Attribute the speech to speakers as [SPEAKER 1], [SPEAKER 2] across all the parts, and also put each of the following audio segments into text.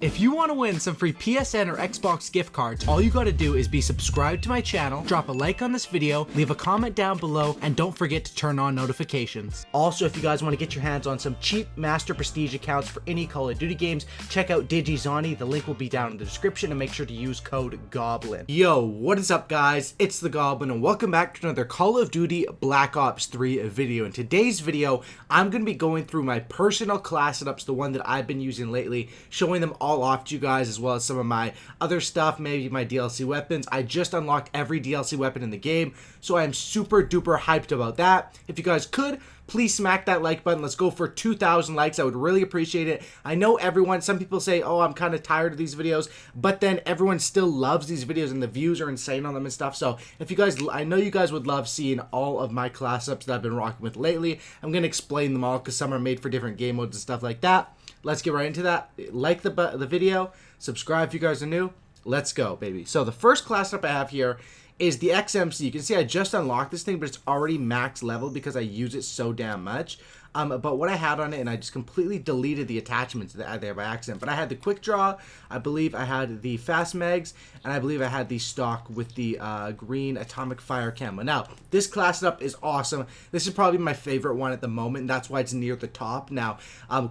[SPEAKER 1] If you want to win some free PSN or Xbox gift cards, all you gotta do is be subscribed to my channel, drop a like on this video, leave a comment down below, and don't forget to turn on notifications. Also, if you guys want to get your hands on some cheap Master Prestige accounts for any Call of Duty games, check out DigiZani. The link will be down in the description, and make sure to use code GOBLIN. Yo, what is up guys? It's the Goblin, and welcome back to another Call of Duty Black Ops 3 video. In today's video, I'm going to be going through my personal class setups, the one that I've been using lately, showing them all off to you guys, as well as some of my other stuff, maybe my DLC weapons. I just unlocked every DLC weapon in the game, so I am super duper hyped about that. If you guys could, please smack that like button. Let's go for 2,000 likes. I would really appreciate it. I know some people say, oh, I'm kind of tired of these videos, but then everyone still loves these videos and the views are insane on them and stuff. So if you guys, I know you guys would love seeing all of my class ups that I've been rocking with lately. I'm going to explain them all because some are made for different game modes and stuff like that. Let's get right into that. Like the video, subscribe if you guys are new. Let's go, baby. So the first class up I have here is the XMC. You can see I just unlocked this thing, but it's already max level because I use it so damn much. But what I had on it, and I just completely deleted the attachments that I had there by accident. But I had the quick draw, I believe I had the fast mags, and I believe I had the stock with the green atomic fire camo. Now, this class setup is awesome. This is probably my favorite one at the moment, and that's why it's near the top. Now,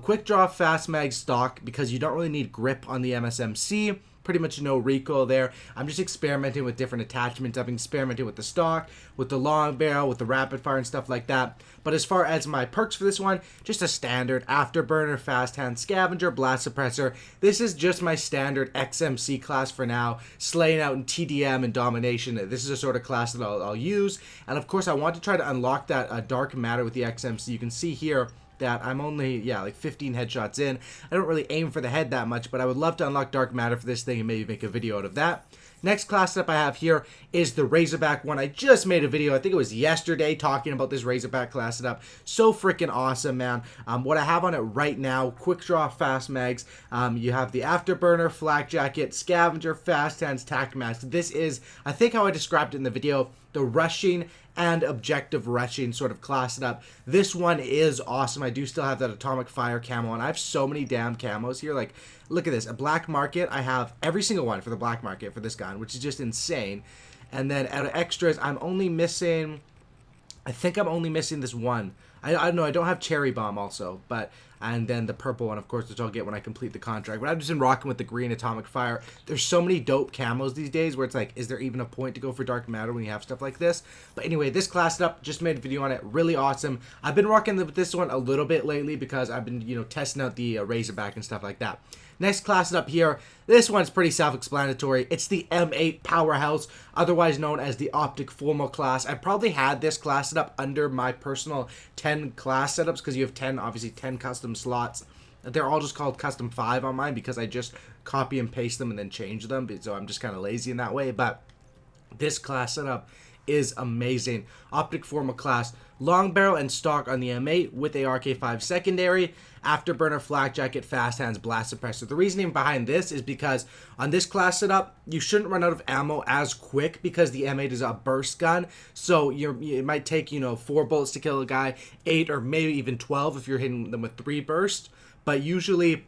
[SPEAKER 1] quick draw, fast mag, stock, because you don't really need grip on the MSMC. Pretty much no recoil there. I'm just experimenting with different attachments. I've been experimenting with the stock, with the long barrel, with the rapid fire and stuff like that. But as far as my perks for this one, just a standard afterburner, fast hand scavenger, blast suppressor. This is just my standard XMC class for now, slaying out in TDM and domination. This is a sort of class that I'll use. And of course, I want to try to unlock that dark matter with the XMC. You can see here that I'm only, like 15 headshots in. I don't really aim for the head that much, but I would love to unlock dark matter for this thing and maybe make a video out of that. Next class setup I have here is the Razorback one. I just made a video, I think it was yesterday, talking about this Razorback class setup. So freaking awesome, man. What I have on it right now, quick draw, fast mags. You have the afterburner, flak jacket, scavenger, fast hands, tac mask. This is, I think how I described it in the video, the rushing and objective rushing sort of class setup. This one is awesome. I do still have that atomic fire camo, and I have so many damn camos here. Like, look at this. A black market, I have every single one for the black market for this gun, which is just insane. And then out of extras, I'm only missing, I think I'm only missing this one. I don't know, I don't have cherry bomb also, but, and then the purple one, of course, which I'll get when I complete the contract. But I've just been rocking with the green atomic fire. There's so many dope camos these days where it's like, is there even a point to go for dark matter when you have stuff like this? But anyway, this class setup, just made a video on it, really awesome. I've been rocking with this one a little bit lately because I've been, testing out the Razorback and stuff like that. Next class setup here, this one's pretty self-explanatory. It's the M8 Powerhouse, otherwise known as the Optic Formal class. I probably had this class setup under my personal 10 class setups because you have 10, obviously 10 custom slots. They're all just called custom 5 on mine because I just copy and paste them and then change them. So I'm just kind of lazy in that way. But this class setup is amazing. Optic Formal class, long barrel and stock on the M8 with a RK5 secondary, afterburner, flak jacket, fast hands, blast suppressor. The reasoning behind this is because on this class setup, you shouldn't run out of ammo as quick because the M8 is a burst gun. So it might take, 4 bullets to kill a guy, 8 or maybe even 12 if you're hitting them with 3 bursts. But usually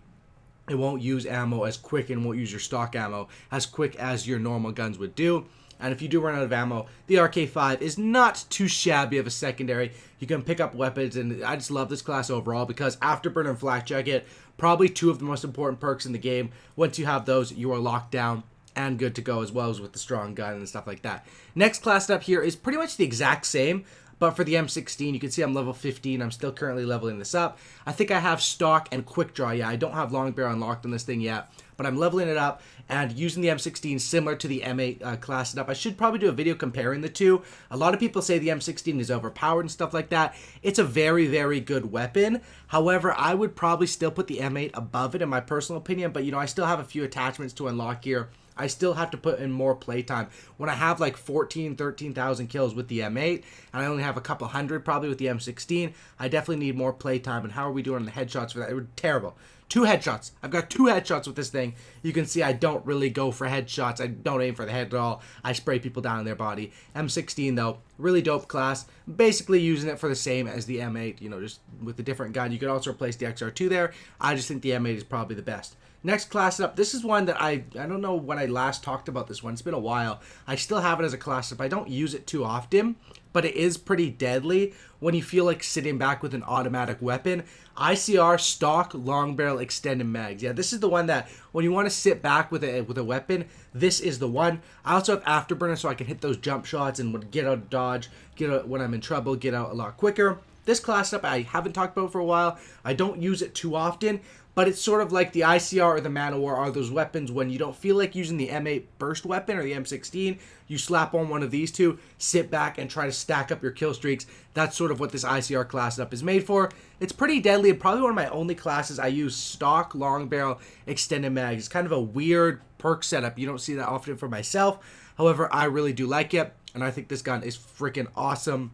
[SPEAKER 1] it won't use ammo as quick and won't use your stock ammo as quick as your normal guns would do. And if you do run out of ammo, the RK5 is not too shabby of a secondary. You can pick up weapons, and I just love this class overall because Afterburner and Flak Jacket, probably 2 of the most important perks in the game. Once you have those, you are locked down and good to go, as well as with the strong gun and stuff like that. Next class up here is pretty much the exact same, but for the M16, you can see I'm level 15. I'm still currently leveling this up. I think I have stock and quick draw. Yeah, I don't have long barrel unlocked on this thing yet, but I'm leveling it up and using the M16 similar to the M8 class setup. I should probably do a video comparing the two. A lot of people say the M16 is overpowered and stuff like that. It's a very, very good weapon. However, I would probably still put the M8 above it in my personal opinion, but I still have a few attachments to unlock here. I still have to put in more playtime. When I have like 13,000 kills with the M8, and I only have a couple hundred probably with the M16, I definitely need more playtime. And how are we doing on the headshots for that? It was terrible. 2 headshots. I've got 2 headshots with this thing. You can see I don't really go for headshots. I don't aim for the head at all. I spray people down in their body. M16 though, really dope class. Basically using it for the same as the M8, just with a different gun. You could also replace the XR2 there. I just think the M8 is probably the best. Next class up, this is one that I don't know when I last talked about this one. It's been a while. I still have it as a class up. I don't use it too often, but it is pretty deadly when you feel like sitting back with an automatic weapon. ICR stock long barrel extended mags. Yeah, this is the one that when you want to sit back with a weapon, this is the one. I also have afterburner so I can hit those jump shots and get out of dodge, get out when I'm in trouble, get out a lot quicker. This class up I haven't talked about for a while. I don't use it too often, but it's sort of like the ICR or the Man of War are those weapons when you don't feel like using the M8 burst weapon or the M16, you slap on one of these two, sit back and try to stack up your kill streaks. That's sort of what this ICR class up is made for. It's pretty deadly, and probably one of my only classes I use stock long barrel extended mags. It's kind of a weird perk setup. You don't see that often for myself. However, I really do like it, and I think this gun is freaking awesome.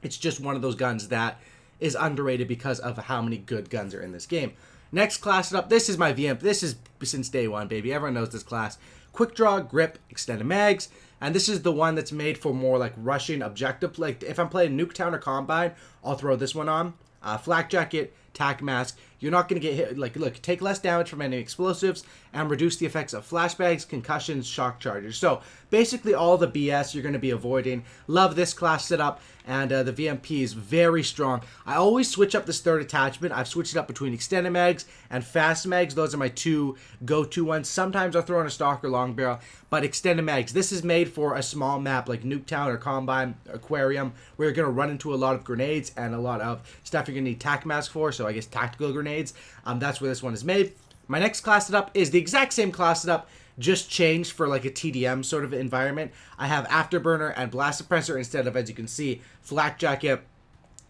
[SPEAKER 1] It's just one of those guns that is underrated because of how many good guns are in this game. Next class up, this is my VMP. This is since day one, baby. Everyone knows this class. Quick draw, grip, extended mags. And this is the one that's made for more like rushing objective. Like if I'm playing Nuketown or Combine, I'll throw this one on. Flak jacket, tac mask. You're not going to get hit. Like, look, take less damage from any explosives and reduce the effects of flashbangs, concussions, shock charges. So basically all the BS you're going to be avoiding. Love this class setup, and the VMP is very strong. I always switch up this third attachment. I've switched it up between extended mags and fast mags. Those are my two go-to ones. Sometimes I'll throw in a stock or long barrel, but extended mags. This is made for a small map like Nuketown or Combine, Aquarium, where you're going to run into a lot of grenades and a lot of stuff you're going to need tac mask for. So I guess tactical grenades. That's where this one is made. My next class setup is the exact same class setup, just changed for like a TDM sort of environment. I have afterburner and blast suppressor instead of, as you can see, flak jacket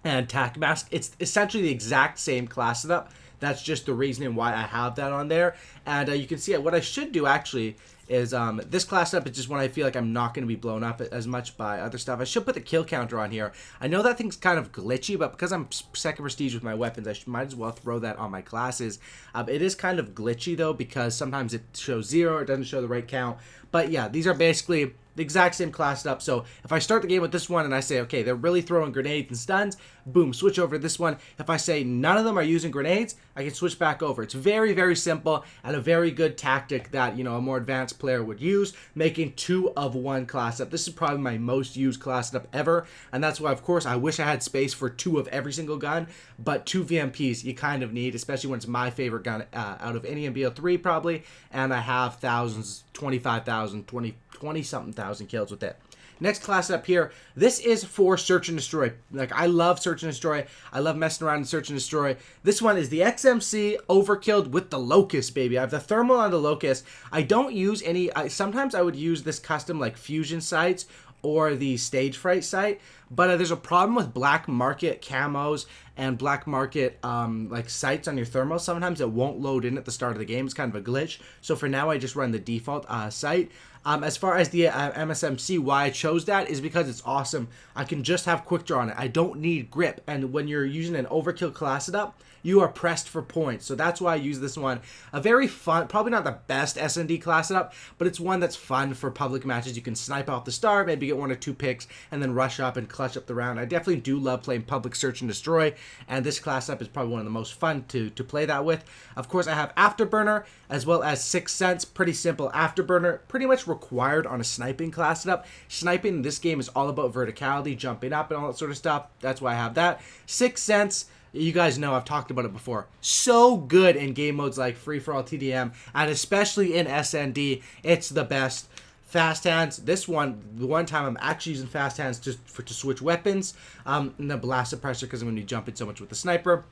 [SPEAKER 1] and tac mask. It's essentially the exact same class setup. That's just the reasoning why I have that on there. And you can see what I should do actually is this class up is just when I feel like I'm not going to be blown up as much by other stuff. I should put the kill counter on here. I know that thing's kind of glitchy, but because I'm second prestige with my weapons, I might as well throw that on my classes. It is kind of glitchy though, because sometimes it shows 0, it doesn't show the right count. But yeah, these are basically the exact same class up. So if I start the game with this one and I say, okay, they're really throwing grenades and stuns, boom, switch over to this one. If I say none of them are using grenades, I can switch back over. It's very, very simple and a very good tactic that, you know, a more advanced player would use, making 2 of 1 class up. This is probably my most used class up ever, and that's why, of course, I wish I had space for 2 of every single gun, but 2 VMPs you kind of need, especially when it's my favorite gun out of any in BO3 probably, and I have thousands, 25,000, 20-something thousand kills with it. Next class up here, this is for search and destroy. Like, I love search and destroy. I love messing around in search and destroy. This one is the XMC overkilled with the Locust, baby. I have the thermal on the Locust. I don't use any, sometimes I would use this custom like fusion sights or the stage fright sight, but there's a problem with black market camos and black market like sights on your thermal. Sometimes it won't load in at the start of the game. It's kind of a glitch. So for now, I just run the default sight. As far as the MSMC, why I chose that is because it's awesome. I can just have quick draw on it. I don't need grip. And when you're using an overkill class setup, you are pressed for points. So that's why I use this one. A very fun, probably not the best S&D class setup, but it's one that's fun for public matches. You can snipe out the start, maybe get 1 or 2 picks, and then rush up and clutch up the round. I definitely do love playing public search and destroy, and this class up is probably one of the most fun to play that with. Of course, I have Afterburner, as well as 6th Sense. Pretty simple. Afterburner, pretty much required on a sniping class setup. Sniping in this game is all about verticality, jumping up, and all that sort of stuff. That's why I have that. 6th Sense, you guys know I've talked about it before. So good in game modes like Free-for-all TDM, and especially in SND, it's the best. Fast hands, this one, the one time I'm actually using fast hands to switch weapons, and the blast suppressor because I'm going to be jumping so much with the sniper.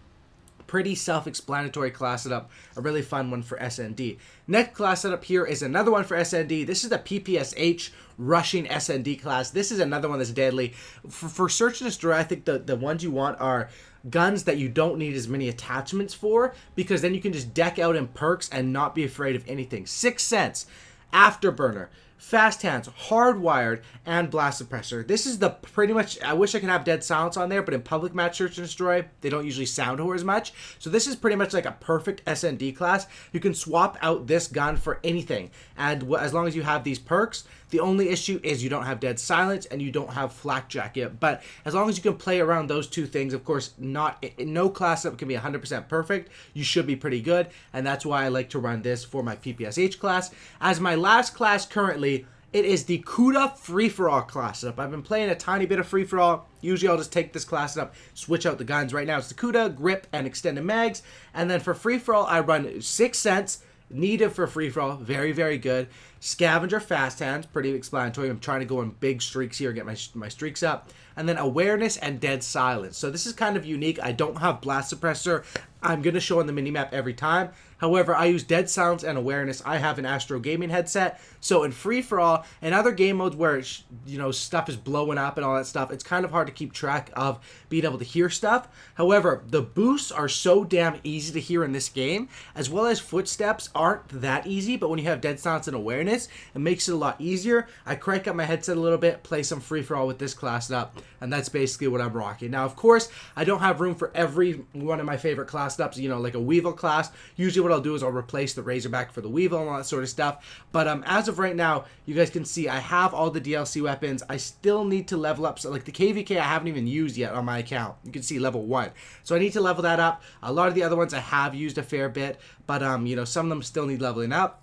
[SPEAKER 1] Pretty self-explanatory class setup, a really fun one for SND. Next class setup here is another one for SND. This is the PPSh rushing SND class. This is another one that's deadly. For search and destroy, I think the ones you want are guns that you don't need as many attachments for, because then you can just deck out in perks and not be afraid of anything. 6th Sense, Afterburner, Fast Hands, Hardwired, and Blast Suppressor. This is the pretty much, I wish I could have Dead Silence on there, but in public match search and destroy, they don't usually sound whore as much. So this is pretty much like a perfect SND class. You can swap out this gun for anything, and as long as you have these perks, The only issue is you don't have Dead Silence and you don't have Flak Jacket. But as long as you can play around those two things, of course, no class setup can be 100% perfect. You should be pretty good, and that's why I like to run this for my PPSh class. As my last class currently, it is the Kuda free-for-all class setup. I've been playing a tiny bit of free-for-all. Usually I'll just take this class setup, switch out the guns. Right now it's the Kuda, grip, and extended mags. And then for free-for-all, I run 6 cents. Needed for free-for-all, very, very good. Scavenger, fast hands, pretty explanatory. I'm trying to go in big streaks here, get my streaks up. And then awareness and dead silence. So this is kind of unique. I don't have blast suppressor. I'm going to show on the minimap every time. However, I use dead silence and awareness. I have an Astro Gaming headset. So in free-for-all and other game modes where, stuff is blowing up and all that stuff, it's kind of hard to keep track of being able to hear stuff. However, the boosts are so damn easy to hear in this game, as well as footsteps aren't that easy, but when you have dead silence and awareness, it makes it a lot easier. I crank up my headset a little bit, play some free-for-all with this class up, and that's basically what I'm rocking. Now, of course, I don't have room for every one of my favorite class ups, like a Weevil class. Usually what I'll do is I'll replace the Razorback for the Weevil and all that sort of stuff. But as of right now, you guys can see I have all the DLC weapons. I still need to level up. So like the KVK I haven't even used yet on my account. You can see level 1. So I need to level that up. A lot of the other ones I have used a fair bit, but some of them still need leveling up.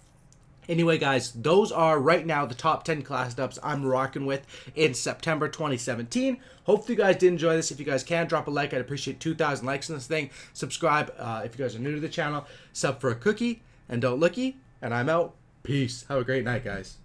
[SPEAKER 1] Anyway, guys, those are right now the top 10 class ups I'm rocking with in September 2017. Hopefully you guys did enjoy this. If you guys can, drop a like. I'd appreciate 2,000 likes on this thing. Subscribe if you guys are new to the channel. Sub for a cookie, and don't looky. And I'm out. Peace. Have a great night, guys.